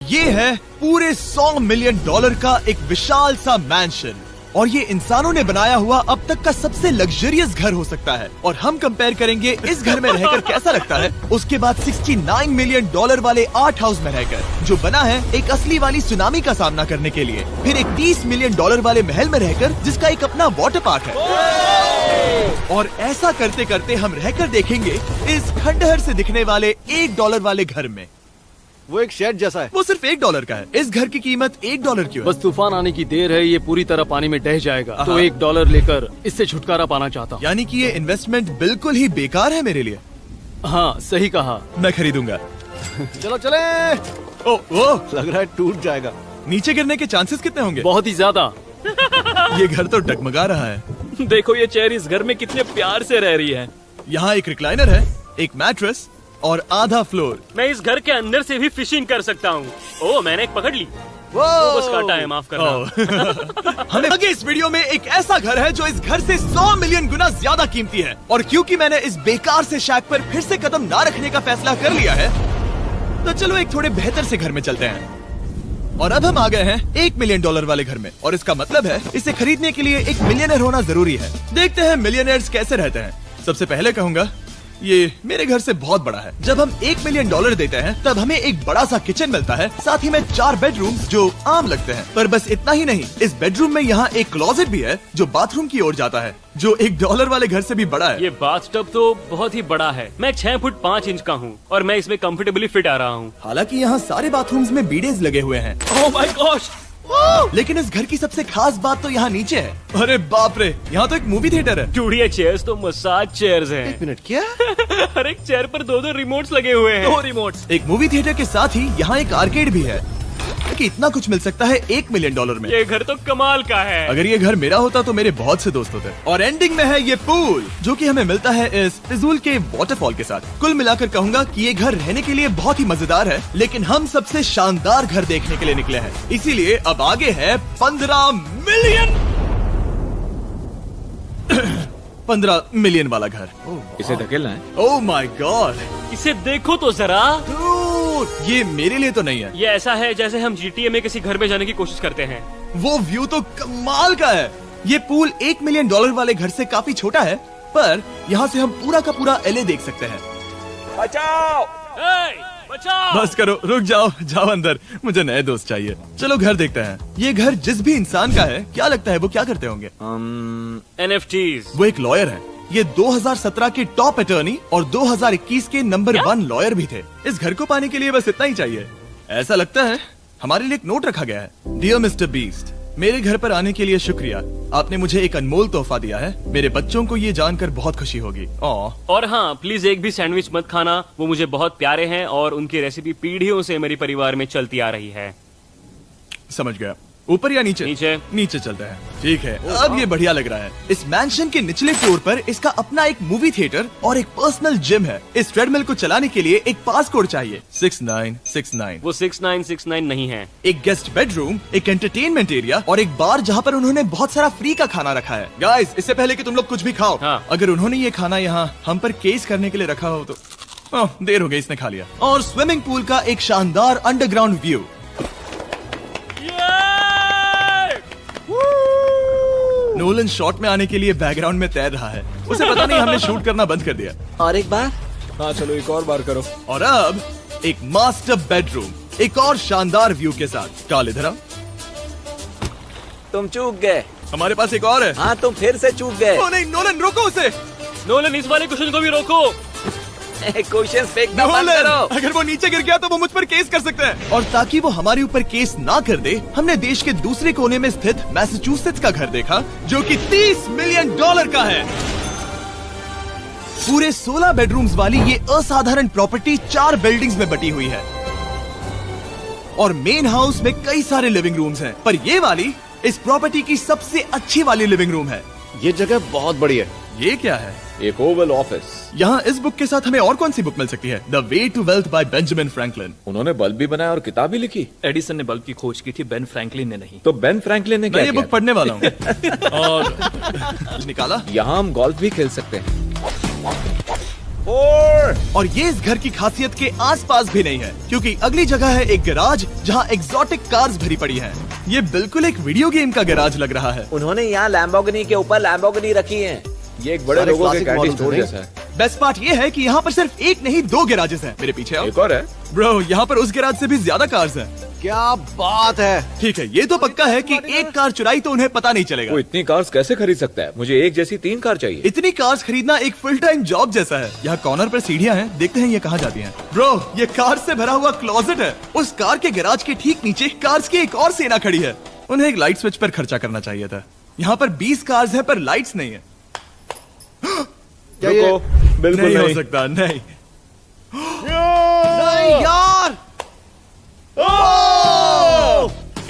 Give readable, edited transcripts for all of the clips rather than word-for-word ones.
ये है पूरे $100 मिलियन का एक विशाल सा मैंशन, और ये इंसानों ने बनाया हुआ अब तक का सबसे लग्जरियस घर हो सकता है। और हम कंपेयर करेंगे इस घर में रहकर कैसा लगता है उसके बाद $69 मिलियन वाले आर्ट हाउस में रहकर, जो बना है एक असली वाली सुनामी का सामना करने के लिए। फिर एक $30 मिलियन वाले महल में रहकर जिसका एक अपना वाटर पार्क है। और ऐसा करते करते हम रहकर देखेंगे इस खंडहर से दिखने वाले $1 वाले घर में। वो एक शेड जैसा है। वो सिर्फ $1 का है। इस घर की कीमत $1 क्यों है? बस तूफान आने की देर है, ये पूरी तरह पानी में ढह जाएगा, तो $1 लेकर इससे छुटकारा पाना चाहता हूँ। यानी कि ये इन्वेस्टमेंट बिल्कुल ही बेकार है मेरे लिए। हाँ सही कहा, मैं खरीदूंगा। चलो चले। ओ, लग रहा है टूट जाएगा। नीचे गिरने के चांसेस कितने होंगे? बहुत ही ज्यादा। ये घर तो डगमगा रहा है। देखो ये चेयर इस घर में कितने प्यार से रह रही है। यहाँ एक रिक्लाइनर है, एक मैट्रेस और आधा फ्लोर। मैं इस घर के अंदर से भी फिशिंग कर सकता हूँ। ओह मैंने एक पकड़ ली। वो बस काटा है, माफ करना। हमें आगे इस वीडियो में एक ऐसा घर है जो इस घर से 100 मिलियन गुना ज्यादा कीमती है। और क्योंकि मैंने इस बेकार से शैक पर फिर से कदम ना रखने का फैसला कर लिया है, तो चलो एक थोड़े बेहतर से घर में चलते हैं। और अब हम आ गए हैं $1 मिलियन वाले घर में, और इसका मतलब है इसे खरीदने के लिए एक मिलियनर होना जरूरी है। देखते हैं मिलियनर्स कैसे रहते हैं। सबसे पहले कहूंगा ये मेरे घर से बहुत बड़ा है। जब हम $1 मिलियन देते हैं तब हमें एक बड़ा सा किचन मिलता है, साथ ही में 4 बेडरूम जो आम लगते हैं। पर बस इतना ही नहीं, इस बेडरूम में यहाँ एक क्लोजेट भी है जो बाथरूम की ओर जाता है, जो $1 वाले घर से भी बड़ा है। ये बाथटब तो बहुत ही बड़ा है। मैं 6 फुट 5 इंच का हूँ और मैं इसमें कंफर्टेबली फिट आ रहा हूँ। हालांकि यहाँ सारे बाथरूम्स में बीडेज लगे हुए हैं। Oh my gosh! लेकिन इस घर की सबसे खास बात तो यहाँ नीचे है। अरे बाप रे, यहाँ तो एक मूवी थिएटर है। टूड, ये चेयर्स तो मसाज चेयर्स हैं। एक मिनट, क्या? हर एक चेयर पर 2-2 रिमोट्स लगे हुए हैं। 2 रिमोट्स। एक मूवी थिएटर के साथ ही यहाँ एक आर्केड भी है। कि इतना कुछ मिल सकता है $1 मिलियन में। ये घर तो कमाल का है। अगर ये घर मेरा होता तो मेरे बहुत से दोस्त होते। और एंडिंग में है ये पूल, जो कि हमें मिलता है इस फिजूल के वाटरफॉल के साथ। कुल मिलाकर कहूंगा कि ये घर रहने के लिए बहुत ही मजेदार है, लेकिन हम सबसे शानदार घर देखने के लिए निकले हैं। इसीलिए अब आगे है 15 मिलियन वाला घर। इसे धकेलना है। ओह माय गॉड, इसे देखो तो जरा। ये मेरे लिए तो नहीं है। ये ऐसा है जैसे हम GTA में किसी घर में जाने की कोशिश करते हैं। वो व्यू तो कमाल का है। ये पूल $1 मिलियन वाले घर से काफी छोटा है, पर यहाँ से हम पूरा का पूरा LA देख सकते हैं। बचाओ! बचाओ! बस करो, रुक जाओ, जाओ अंदर, मुझे नए दोस्त चाहिए। चलो घर देखते हैं। ये घर जिस भी इंसान का है, क्या लगता है वो क्या करते होंगे? NFTs। वो एक लॉयर है। ये 2017 के टॉप अटर्नी और 2021 के नंबर 1 लॉयर भी थे। इस घर को पाने के लिए बस इतना ही चाहिए। ऐसा लगता है हमारे लिए एक नोट रखा गया है। डियर मिस्टर बीस्ट, मेरे घर पर आने के लिए शुक्रिया। आपने मुझे एक अनमोल तोहफा दिया है। मेरे बच्चों को ये जानकर बहुत खुशी होगी। और हाँ, प्लीज एक भी सैंडविच मत खाना। वो मुझे बहुत प्यारे हैं और उनकी रेसिपी पीढ़ियों से मेरे परिवार में चलती आ रही है। समझ गया। ऊपर या नीचे? नीचे चलते हैं। ठीक है, अब ये बढ़िया लग रहा है। इस मैंशन के निचले फ्लोर पर इसका अपना एक मूवी थिएटर और एक पर्सनल जिम है। इस ट्रेडमिल को चलाने के लिए एक पास कोड चाहिए, 6969। वो 6969 नहीं है। एक गेस्ट बेडरूम, एक एंटरटेनमेंट एरिया और एक बार जहाँ पर उन्होंने बहुत सारा फ्री का खाना रखा है। गाइस, इससे पहले कि तुम लोग कुछ भी खाओ, अगर उन्होंने ये खाना यहाँ हम पर केस करने के लिए रखा हो तो देर हो गई, इसने खा लिया। और स्विमिंग पूल का एक शानदार अंडरग्राउंड व्यू। नोलन शॉट में आने के लिए बैकग्राउंड में तैर रहा है। उसे पता नहीं हमने शूट करना बंद कर दिया। और एक बार? हाँ चलो, एक और बार करो। और अब एक मास्टर बेडरूम, एक और शानदार व्यू के साथ। काल इधर आओ। तुम चूक गए। हमारे पास एक और है। हाँ, तुम फिर से चूक गए। ओ नहीं, नोलन रोको उसे। नोलन, इस वाले क्वेश्चन को भी रोको। क्वेश्चन फेंकना बंद करो। अगर वो नीचे गिर गया तो वो मुझ पर केस कर सकते हैं। और ताकि वो हमारे ऊपर केस ना कर दे, हमने देश के दूसरे कोने में स्थित मैसाचुसेट्स का घर देखा, जो कि $30 मिलियन का है। पूरे 16 बेडरूम्स वाली ये असाधारण प्रॉपर्टी 4 बिल्डिंग्स में बटी हुई है और मेन हाउस में कई सारे लिविंग रूम्स हैं। पर ये वाली इस प्रॉपर्टी की सबसे अच्छी वाली लिविंग रूम है। ये जगह बहुत बड़ी है। ये क्या है? एक ओवल ऑफिस। यहाँ इस बुक के साथ हमें और कौन सी बुक मिल सकती है? The way to wealth by Benjamin Franklin. उन्होंने बल्ब भी बनाया और किताब भी लिखी। एडिसन ने बल्ब की खोज की थी, बेन फ्रैंकलिन ने नहीं। तो बेन फ्रैंकलिन ने क्या किया? मैं ये बुक पढ़ने वाला हूँ। और निकाला। यहाँ हम गोल्फ भी खेल सकते हैं। 4। और ये इस घर की खासियत के आसपास भी नहीं है, क्योंकि अगली जगह है एक गैराज जहाँ एग्जॉटिक कार्स भरी पड़ी हैं। ये बिल्कुल एक वीडियो गेम का गैराज लग रहा है। उन्होंने यहाँ लैम्बोर्गिनी के ऊपर लैम्बोर्गिनी रखी है। ये एक बड़े सारे लोगों के classic कैंडी models स्टोर हैं। जैसा है। बेस्ट पार्ट ये है कि यहाँ पर सिर्फ एक नहीं 2 गैराजेस हैं। मेरे पीछे आओ। एक और है। ब्रो, यहाँ पर उस गैराज से भी ज्यादा कार्स हैं। क्या बात है। ठीक है, ये तो पक्का है कि एक कार चुराई तो उन्हें पता नहीं चलेगा। वो इतनी कार्स कैसे खरीद सकता है? मुझे एक जैसी 3 कार चाहिए। इतनी कार्स खरीदना एक फुल टाइम जॉब जैसा है। यहाँ कॉर्नर पर सीढ़ियाँ हैं, देखते हैं ये कहाँ जाती हैं। ब्रो, ये कार से भरा हुआ क्लोजेट है। उस कार के गैराज के ठीक नीचे कार्स की एक और सेना खड़ी है। उन्हें एक लाइट स्विच पर खर्चा करना चाहिए था। यहाँ पर 20 कार्स हैं पर लाइट्स नहीं है। क्या ये- रुको, बिल्कुल नहीं हो नहीं। सकता, नहीं। नहीं यार।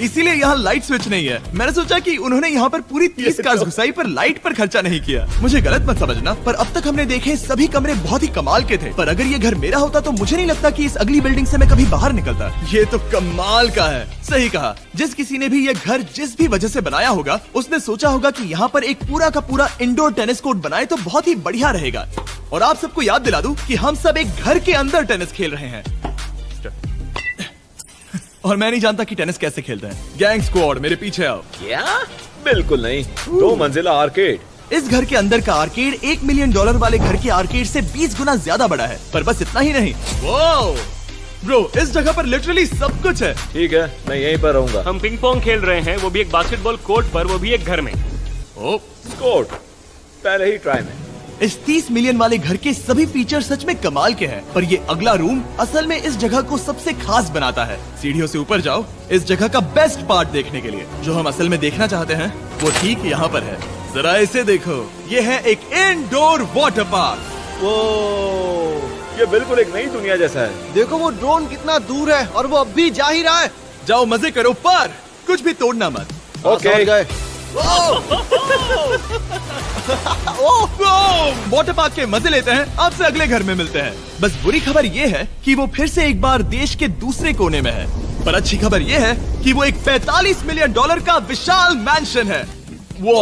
इसीलिए यहाँ लाइट स्विच नहीं है। मैंने सोचा कि उन्होंने यहाँ पर पूरी 30 कार्स घुसाई पर लाइट पर खर्चा नहीं किया। मुझे गलत मत समझना, पर अब तक हमने देखे सभी कमरे बहुत ही कमाल के थे। पर अगर ये घर मेरा होता तो मुझे नहीं लगता कि इस अगली बिल्डिंग से मैं कभी बाहर निकलता। ये तो कमाल का है। सही कहा। जिस किसी ने भी ये घर जिस भी वजह से बनाया होगा, उसने सोचा होगा कि यहाँ पर एक पूरा का पूरा इंडोर टेनिस कोर्ट बनाए तो बहुत ही बढ़िया रहेगा। और आप सबको याद दिला दूं कि हम सब एक घर के अंदर टेनिस खेल रहे हैं। और मैं नहीं जानता कि टेनिस कैसे खेलते हैं। गैंग स्क्वाड, मेरे पीछे आओ। क्या? बिल्कुल नहीं। 2 मंजिला आर्केड। इस घर के अंदर का आर्केड $1 मिलियन वाले घर के आर्केड से 20 गुना ज्यादा बड़ा है। पर बस इतना ही नहीं। वाओ! ब्रो, इस जगह पर लिटरली सब कुछ है। ठीक है, मैं यहीं पर रहूंगा। हम पिंग पोंग खेल रहे हैं, वो भी एक बास्केटबॉल कोर्ट पर, वो भी एक घर में। ओ, स्कोट पहले ही ट्राई में। इस 30 मिलियन वाले घर के सभी फीचर सच में कमाल के हैं। पर ये अगला रूम असल में इस जगह को सबसे खास बनाता है। सीढ़ियों से ऊपर जाओ इस जगह का बेस्ट पार्ट देखने के लिए। जो हम असल में देखना चाहते हैं वो ठीक यहाँ पर है। जरा इसे देखो, ये है एक इंडोर वाटर पार्क। वो ये बिल्कुल एक नई दुनिया जैसा है। देखो वो ड्रोन कितना दूर है और वो अब भी जा ही रहा है। जाओ मजे करो, पर कुछ भी तोड़ना मत। ओके। समझ गए। वाटर पार्क के मजे लेते हैं। आपसे अगले घर में मिलते हैं। बस बुरी खबर ये है कि वो फिर से एक बार देश के दूसरे कोने में है। पर अच्छी खबर ये है कि वो एक $45 मिलियन का विशाल मैंशन है। वो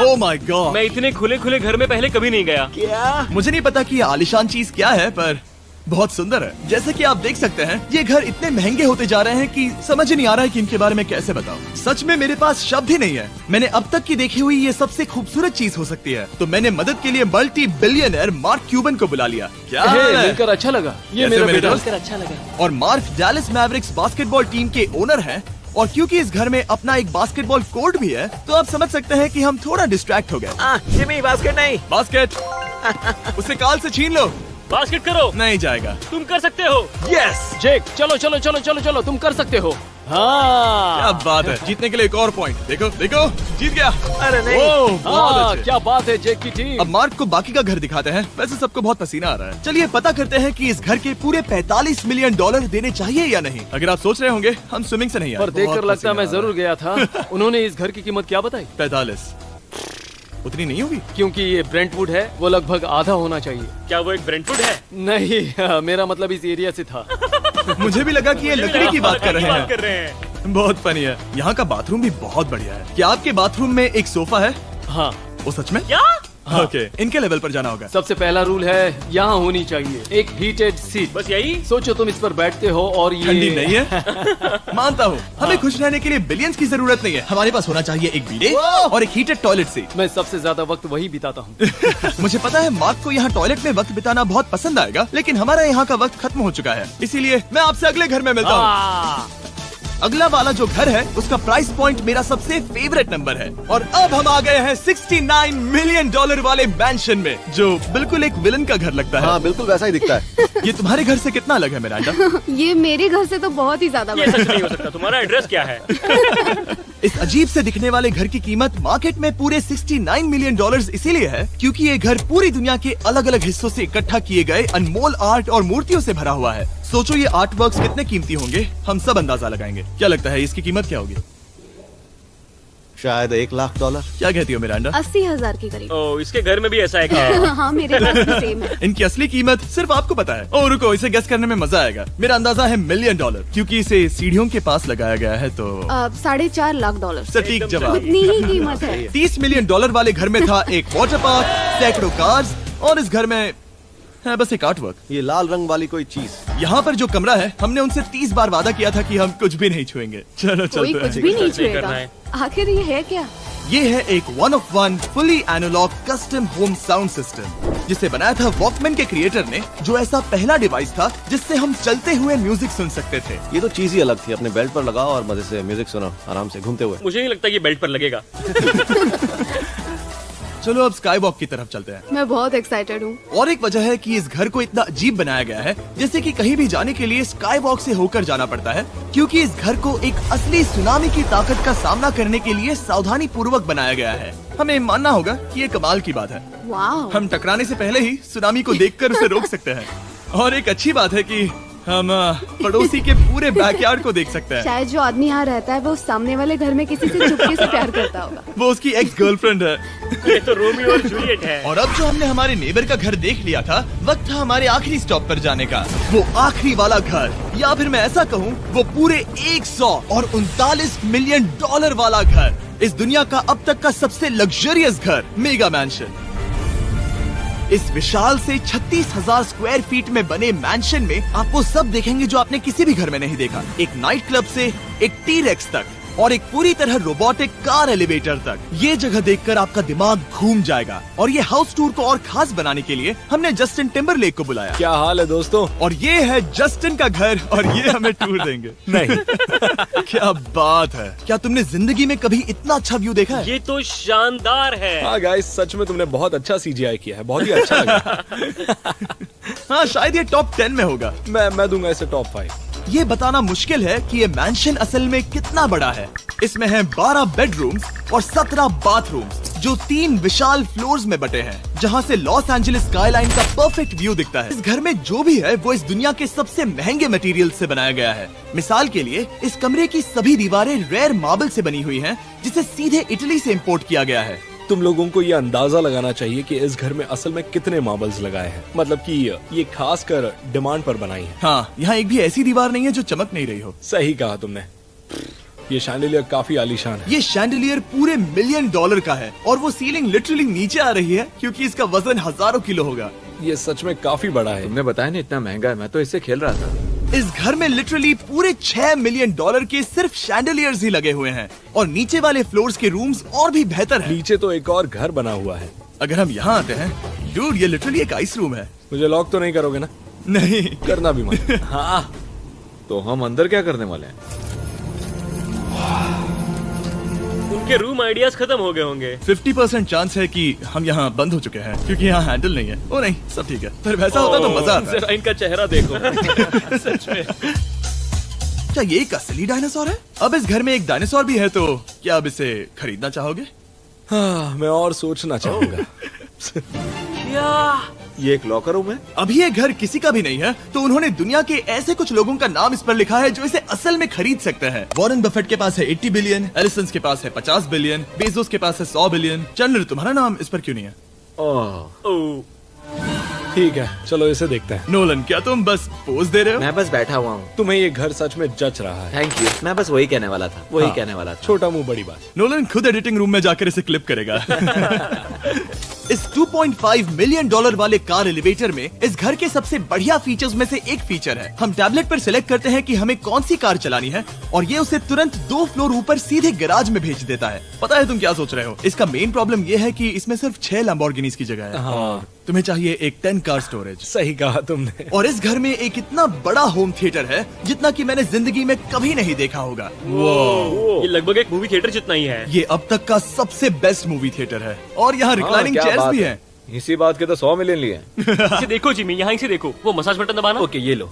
ओह माय गॉड। मैं इतने खुले खुले घर में पहले कभी नहीं गया। क्या? मुझे नहीं पता कि ये आलिशान चीज क्या है, पर बहुत सुंदर है। जैसे कि आप देख सकते हैं, ये घर इतने महंगे होते जा रहे हैं कि समझ ही नहीं आ रहा है कि इनके बारे में कैसे बताऊं। सच में मेरे पास शब्द ही नहीं है। मैंने अब तक की देखी हुई ये सबसे खूबसूरत चीज हो सकती है। तो मैंने मदद के लिए मल्टी बिलियनर मार्क क्यूबन को बुला लिया। क्या हे, हाल है? मिलकर अच्छा लगा। ये कैसे मेरा मेरे बेटा। दोस्त? अच्छा लगा। और mark Dallas Mavericks basketball team के ओनर हैं। और क्योंकि इस घर में अपना एक बास्केटबॉल कोर्ट भी है, तो आप समझ सकते हैं कि हम थोड़ा डिस्ट्रैक्ट हो गए। जिमी बास्केट नहीं। बास्केट उसे काल से छीन लो। बास्केट करो, नहीं जाएगा। तुम कर सकते हो। यस, जेक, चलो चलो चलो चलो चलो, तुम कर सकते हो। हाँ क्या बात है। जीतने के लिए एक और पॉइंट। देखो देखो, जीत गया। अरे नहीं। ओह, बहुत हाँ, अच्छे। क्या बात है जेक की टीम। अब मार्क को बाकी का घर दिखाते हैं। वैसे सबको बहुत पसीना आ रहा है। चलिए पता करते हैं कि इस घर के पूरे $45 मिलियन देने चाहिए या नहीं। अगर आप सोच रहे होंगे हम स्विमिंग से नहीं आए, पर देखकर बहुत लगता पसीना मैं आ रहा जरूर गया था। उन्होंने इस घर की कीमत क्या बताई? है। 45 उतनी नहीं होगी। क्योंकि ये ब्रेंटवुड है, वो लगभग आधा होना चाहिए। क्या वो एक ब्रेंटवुड है? नहीं, मेरा मतलब इस एरिया से था। मुझे भी लगा कि ये लकड़ी की बात कर रहे बात कर हैं। रहे हैं। बहुत फनी है। यहाँ का बाथरूम भी बहुत बढ़िया है। क्या आपके बाथरूम में एक सोफा है? हाँ, वो सच में? क्या? ओके, इनके लेवल पर जाना होगा। सबसे पहला रूल है यहाँ होनी चाहिए एक हीटेड सीट। बस यही? सोचो तुम इस पर बैठते हो और ये ठंडी नहीं है। मानता हूँ, हमें खुश रहने के लिए बिलियंस की जरूरत नहीं है। हमारे पास होना चाहिए एक बीडे और एक हीटेड टॉयलेट सीट। मैं सबसे ज्यादा वक्त वही बिताता हूँ। मुझे पता है मार्क को यहाँ टॉयलेट में वक्त बिताना बहुत पसंद आएगा, लेकिन हमारा यहाँ का वक्त खत्म हो चुका है। इसीलिए मैं आपसे अगले घर में मिलता हूँ। अगला वाला जो घर है उसका प्राइस पॉइंट मेरा सबसे फेवरेट नंबर है। और अब हम आ गए हैं $69 मिलियन वाले मैंशन में, जो बिल्कुल एक विलन का घर लगता है। हाँ बिल्कुल वैसा ही दिखता है। ये तुम्हारे घर से कितना अलग है मिरांडा? ये मेरे घर से तो बहुत ही ज्यादा ये बड़ा सच नहीं हो सकता। तुम्हारा एड्रेस क्या है? इस अजीब से दिखने वाले घर की कीमत मार्केट में पूरे $69 मिलियन इसीलिए है क्योंकि ये घर पूरी दुनिया के अलग अलग हिस्सों से इकट्ठा किए गए अनमोल आर्ट और मूर्तियों से भरा हुआ है। सोचो ये आर्ट वर्क्स कितने कीमती होंगे, हम सब अंदाजा लगाएंगे। क्या लगता है इसकी कीमत क्या होगी? शायद $1 लाख। क्या कहती हो मिरांडा? 80,000 के करीब। ओ, इसके घर में भी ऐसा है क्या? हाँ मेरे पास भी सेम है। इनकी असली कीमत सिर्फ आपको पता है। ओ रुको, इसे गेस करने में मजा आएगा। मेरा अंदाजा है $1 मिलियन, क्योंकि इसे सीढ़ियों के पास लगाया गया है। तो $4.5 लाख। सटीक जवाब। उतनी ही कीमत है। $30 मिलियन वाले घर में था एक वाटर पार्क, सैकड़ों कार्स और इस घर में है बस एक आर्ट वर्क। ये लाल रंग वाली कोई चीज। यहाँ पर जो कमरा है, हमने उनसे 30 बार वादा किया था कि हम कुछ भी नहीं छुएंगे। चलो कोई चलते कुछ हैं। भी नहीं सही करना छुएगा। है। आखिर ये है क्या? ये है एक 1 of 1 fully analog custom home sound system, जिसे बनाया था वॉकमैन के क्रिएटर ने, जो ऐसा पहला डिवाइस था जिससे हम चलते हुए म्यूजिक सुन सकते थे। ये तो चीज ही अलग थी। अपने बेल्ट पर लगाओ और मजे से म्यूजिक सुनो आराम से घूमते हुए। मुझे नहीं लगता कि बेल्ट पर लगेगा। चलो अब स्काई वॉक की तरफ चलते हैं। मैं बहुत एक्साइटेड हूँ। और एक वजह है कि इस घर को इतना अजीब बनाया गया है, जैसे कि कहीं भी जाने के लिए स्काई वॉक से होकर जाना पड़ता है, क्योंकि इस घर को एक असली सुनामी की ताकत का सामना करने के लिए सावधानी पूर्वक बनाया गया है। हमें मानना होगा कि ये कमाल की बात है। वाह। हम टकराने से पहले ही सुनामी को देखकर उसे रोक सकते हैं। और एक अच्छी बात है कि हम पड़ोसी के पूरे बैकयार्ड को देख सकते हैं। शायद जो आदमी यहाँ रहता है वो उस सामने वाले घर में किसी से चुपके से प्यार करता होगा। वो उसकी एक्स गर्लफ्रेंड है। ये तो रोमियो और जूलियट है। और अब जो हमने हमारे नेबर का घर देख लिया था, वक्त था हमारे आखिरी स्टॉप पर जाने का। वो आखिरी वाला घर, या फिर मैं ऐसा कहूँ, वो पूरे 139 मिलियन डॉलर वाला घर। इस दुनिया का अब तक का सबसे लग्जरियस घर, मेगा मैंशन। इस विशाल से 36,000 स्क्वायर फीट में बने मैंशन में आप वो सब देखेंगे जो आपने किसी भी घर में नहीं देखा। एक नाइट क्लब से एक टी-रेक्स तक और एक पूरी तरह रोबोटिक कार एलिवेटर तक। ये जगह देखकर आपका दिमाग घूम जाएगा। और ये हाउस टूर को और खास बनाने के लिए हमने जस्टिन टिम्बरलेक को बुलाया। क्या हाल है दोस्तों? और ये है जस्टिन का घर और ये हमें टूर देंगे। नहीं। क्या बात है! क्या तुमने जिंदगी में कभी इतना अच्छा व्यू देखा है? ये तो शानदार है। हाँ गाइस, सच में तुमने बहुत अच्छा CGI किया है। बहुत ही अच्छा लगा। हाँ, शायद ये टॉप 10 में होगा। मैं दूंगा इसे टॉप 5। ये बताना मुश्किल है कि ये मैंशन असल में कितना बड़ा है। इसमें है 12 बेडरूम्स और 17 बाथरूम्स, जो 3 विशाल फ्लोर्स में बटे हैं, जहां से लॉस एंजलिस स्काईलाइन का परफेक्ट व्यू दिखता है। इस घर में जो भी है वो इस दुनिया के सबसे महंगे मटेरियल से बनाया गया है। मिसाल के लिए, इस कमरे की सभी दीवारें रेयर मार्बल से बनी हुई हैं, जिसे सीधे इटली से इंपोर्ट किया गया है। तुम लोगों को ये अंदाजा लगाना चाहिए कि इस घर में असल में कितने मार्बल्स लगाए हैं। मतलब कि ये खास कर डिमांड पर बनाई है। हाँ, यहाँ एक भी ऐसी दीवार नहीं है जो चमक नहीं रही हो। सही कहा तुमने। ये शैंडिलियर काफी आलीशान है। ये शैंडिलियर पूरे $1 मिलियन का है और वो सीलिंग लिटरली नीचे आ रही है, क्योंकि इसका वजन हजारों किलो होगा। ये सच में काफी बड़ा है। तुमने बताया ना इतना महंगा है, मैं तो इससे खेल रहा था। इस घर में लिटरली पूरे $6 मिलियन के सिर्फ शैंडिलियर्स ही लगे हुए हैं। और नीचे वाले फ्लोर्स के रूम्स और भी बेहतर हैं। नीचे तो एक और घर बना हुआ है। अगर हम यहाँ आते हैं, डूड, ये लिटरली एक आइस रूम है। मुझे लॉक तो नहीं करोगे ना? नहीं करना भी मत। हाँ, तो हम अंदर क्या करने वाले हैं? उनके रूम आइडियाज खत्म हो गए होंगे। 50% चांस है कि हम यहाँ बंद हो चुके हैं, क्योंकि यहाँ हैंडल नहीं है। ओ नहीं, सब ठीक है। पर वैसा होता तो मजा आता। जरा इनका चेहरा देखो। सच में। क्या ये एक असली डायनासोर है? अब इस घर में एक डायनासोर भी है, तो क्या अब इसे खरीदना चाहोगे? हाँ, मैं और सोचना चाहूंगा। ये एक लॉकर रूम है। अभी ये घर किसी का भी नहीं है, तो उन्होंने दुनिया के ऐसे कुछ लोगों का नाम इस पर लिखा है जो इसे असल में खरीद सकते हैं। वॉरेन बफेट के पास है 80 बिलियन, एलिसन के पास है 50 बिलियन, बेजोस के पास है 100 बिलियन। चैंडलर, तुम्हारा नाम इस पर क्यों नहीं है? ओह, ठीक है, चलो इसे देखते हैं। नोलन, क्या तुम बस पोज दे रहे हो? मैं बस बैठा हुआ हूँ। तुम्हें ये घर सच में जच रहा है। Thank you. मैं बस वही कहने वाला था। वही कहने वाला था। छोटा मुंह बड़ी बात। नोलन खुद एडिटिंग रूम में जाकर इसे क्लिप करेगा। इस $2.5 मिलियन वाले कार एलिवेटर में इस घर के सबसे बढ़िया फीचर्स में से एक फीचर है। हम टैबलेट पर सिलेक्ट करते हैं कि हमें कौन सी कार चलानी है, और ये उसे तुरंत 2 फ्लोर ऊपर सीधे गैराज में भेज देता है। पता है तुम क्या सोच रहे हो? इसका मेन प्रॉब्लम ये है कि इसमें सिर्फ 6 लैम्बोर्गिनीज की जगह है। हाँ। तुम्हें चाहिए एक 10 कार स्टोरेज। सही कहा तुमने। और इस घर में एक इतना बड़ा होम थिएटर है जितना कि मैंने जिंदगी में कभी नहीं देखा होगा। ये लगभग एक मूवी थिएटर जितना ही है। ये अब तक का सबसे बेस्ट मूवी थिएटर है, और यहाँ रिक्लाइनिंग क्या चेयर्स बात भी है। हैं। इसी बात के तो 100 मिलियन लिए। इसे देखो जिमी, यहाँ इसे देखो। वो मसाज बटन दबाना। ओके, ये लो।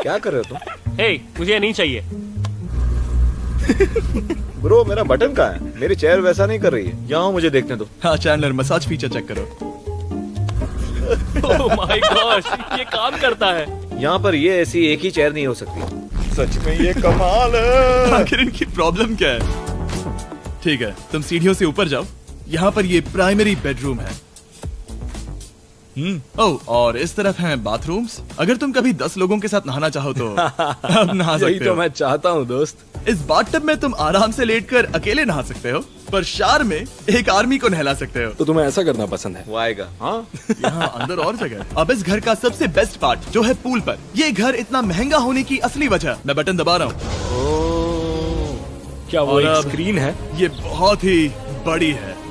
क्या कर रहे हो तुम? हे, मुझे ये नहीं चाहिए। ब्रो, मेरा बटन कहाँ है? मेरी चेयर वैसा नहीं कर रही है। यहाँ मुझे देखने दो। हाँ चैंडलर, मसाज फीचर चेक करो। ओह माय गॉश, ये काम करता है। यहाँ पर ये ऐसी एक ही चेयर नहीं हो सकती। सच में ये कमाल है। आखिर इनकी प्रॉब्लम क्या है? ठीक है, तुम सीढ़ियों से ऊपर जाओ। यहाँ पर ये प्राइमरी बेडरूम है। ओह, और इस तरफ हैं बाथरूम्स। अगर तुम कभी 10 लोगों के साथ नहाना चाहो तो अब नहा यही सकते तो हो। मैं चाहता हूँ दोस्त। इस बाथटब में तुम आराम से लेटकर अकेले नहा सकते हो, पर शार में एक आर्मी को नहला सकते हो। तो तुम्हें ऐसा करना पसंद है? वो आएगा। हाँ यहाँ अंदर और जगह है। अब इस घर का सबसे बेस्ट पार्ट जो है पूल पर। ये घर इतना महंगा होने की असली वजह, मैं बटन दबा रहा हूँ। क्या वो और एक अब- स्क्रीन है? ये बहुत ही बड़ी है।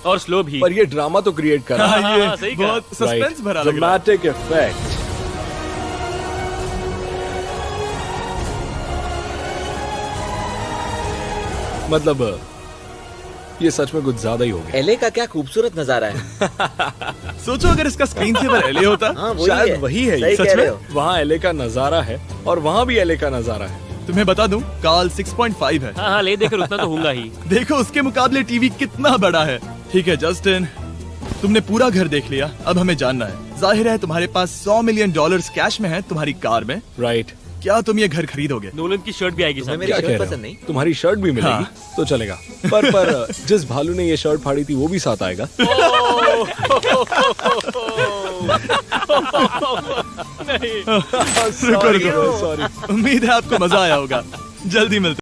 और स्लो भी। पर ये ड्रामा तो क्रिएट कर रहा है। हाँ, ये हाँ, सही कहा। बहुत सस्पेंस भरा लग रहा है। Dramatic effect. मतलब ये सच में कुछ ज्यादा ही हो गया। एले का क्या खूबसूरत नजारा है। सोचो अगर इसका स्क्रीन सेवर एले होता। हाँ वही शायद है। वही है ये। सही सच कह में? रहे हो। वहाँ एले का नजारा है और वहाँ भी एले का नजारा है। तुम्हें बता दूं, काल 6.5 है। हाँ हाँ, ले देकर उतना तो होगा ही। देखो उसके मुकाबले टीवी कितना बड़ा है। ठीक है जस्टिन, तुमने पूरा घर देख लिया, अब हमें जानना है। जाहिर है तुम्हारे पास $100 मिलियन कैश में है तुम्हारी कार में। राइट। क्या तुम ये घर खरीदोगे? नोलन की शर्ट भी आएगी तुम्हें साथ मेरी में। क्या शर्ट कह रहे पसंद हो? नहीं? तुम्हारी शर्ट भी मिलेगी हाँ। तो चलेगा। पर जिस भालू ने ये शर्ट फाड़ी थी वो भी साथ आएगा। रुको रुको, सॉरी। उम्मीद है आपको मजा आया होगा। जल्दी मिलते हैं।